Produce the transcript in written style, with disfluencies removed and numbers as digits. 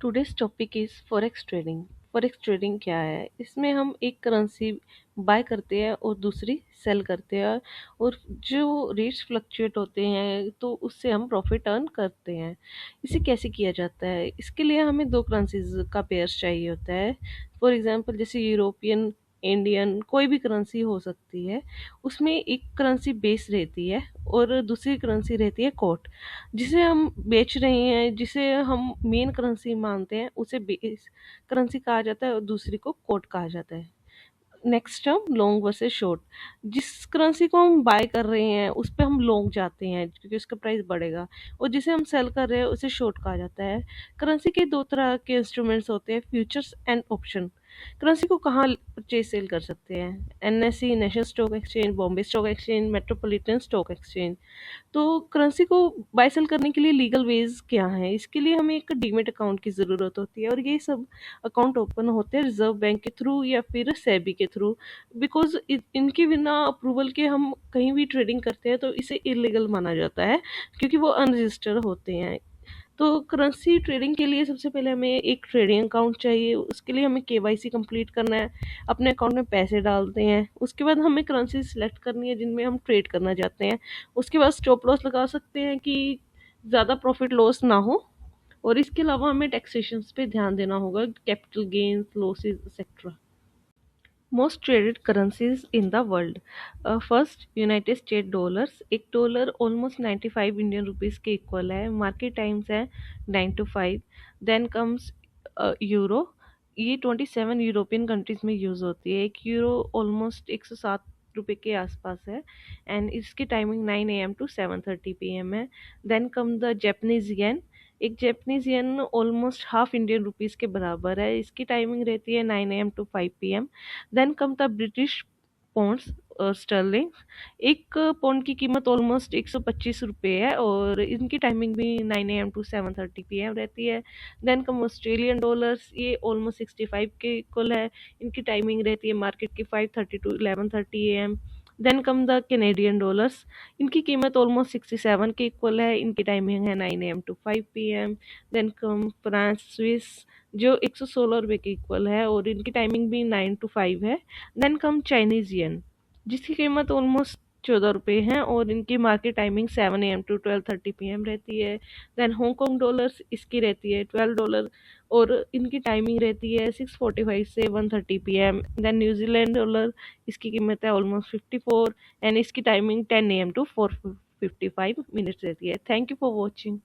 Today's topic is forex trading. Forex trading क्या है? इसमें हम एक करेंसी बाय करते हैं और दूसरी सेल करते हैं, और जो रेट्स फ्लक्चुएट होते हैं तो उससे हम प्रॉफिट अर्न करते हैं। इसे कैसे किया जाता है? इसके लिए हमें दो करेंसीज का पेयर्स चाहिए होता है। फॉर एग्जांपल जैसे यूरोपियन, इंडियन, कोई भी करेंसी हो सकती है। उसमें एक करेंसी बेस रहती है और दूसरी करेंसी रहती है कोट। जिसे हम बेच रहे हैं, जिसे हम मेन करेंसी मानते हैं, उसे बेस करेंसी कहा जाता है और दूसरी को कोट कहा जाता है। Next term long versus short. जिस करेंसी को हम बाय कर रहे हैं उस पे हम लॉन्ग जाते हैं क्योंकि उसका प्राइस बढ़ेगा, और जिसे हम सेल कर रहे हैं उसे शॉर्ट कहा जाता है। करेंसी के दो तरह के इंस्ट्रूमेंट्स होते हैं, फ्यूचर्स एंड ऑप्शन। करेंसी को कहाँ परचेज सेल कर सकते हैं? NSC, national stock exchange, Bombay stock exchange, metropolitan stock exchange. तो करेंसी को बाय सेल करने के लिए लीगल वेज क्या है? इसके लिए हमें एक डीमेट अकाउंट की ज़रूरत होती है, और ये सब अकाउंट ओपन होते हैं रिजर्व बैंक के थ्रू या फिर सेबी के थ्रू। बिकॉज इनके बिना अप्रूवल के हम कहीं भी ट्रेडिंग करते हैं तो इसे इलीगल माना जाता है, क्योंकि वो अनरजिस्टर्ड होते हैं। तो करेंसी ट्रेडिंग के लिए सबसे पहले हमें एक ट्रेडिंग अकाउंट चाहिए। उसके लिए हमें केवाईसी कंप्लीट करना है, अपने अकाउंट में पैसे डालते हैं। उसके बाद हमें करेंसी सिलेक्ट करनी है जिनमें हम ट्रेड करना चाहते हैं। उसके बाद स्टॉप लॉस लगा सकते हैं कि ज़्यादा प्रॉफिट लॉस ना हो। और इसके अलावा हमें टैक्सेशन पे ध्यान देना होगा, capital gains, losses etcetera. Most traded currencies in the world. First, United state dollars. एक डॉलर ऑलमोस्ट 95 इंडियन रुपीज़ के इक्वल है। मार्केट टाइम्स है 9 to 5। Then comes euro. ये 27 यूरोपियन कंट्रीज में यूज़ होती है। एक यूरो ऑलमोस्ट 107 रुपये के आसपास है, एंड इसकी टाइमिंग 9 AM to 7:30 PM है। Then come the Japanese yen. एक Japanese yen almost half Indian rupees के बराबर है। इसकी टाइमिंग रहती है 9 AM to 5 PM। Then come था ब्रिटिश पौंड्स, स्टर्लिंग। एक पौंड की कीमत ऑलमोस्ट 125 रुपये है, और इनकी टाइमिंग भी 9 AM to 7:30 PM रहती है। Then come Australian dollars. ये ऑलमोस्ट 65 के इक्वल है। इनकी टाइमिंग रहती है मार्केट की 5:30 to 11:30 AM। Then come the Canadian dollars. इनकी कीमत ऑलमोस्ट 67 के इक्वल है। इनकी टाइमिंग है 9 AM to 5 PM। Then come francs Swiss, जो 116 रुपये के इक्वल है, और इनकी टाइमिंग भी 9 to 5 है। देन कम चाइनीज येन, जिसकी कीमत ऑलमोस्ट 14 रुपये है, और इनकी market timing 7 AM to 12:30 PM रहती है। देन हांगकॉन्ग डॉलर्स, इसकी रहती है $12, और इनकी टाइमिंग रहती है 6:45 से 1:30 PM। देन न्यूजीलैंड डॉलर, इसकी कीमत है ऑलमोस्ट 54, एंड इसकी टाइमिंग 10 AM to 4:55 मिनट्स रहती है। Thank you for watching.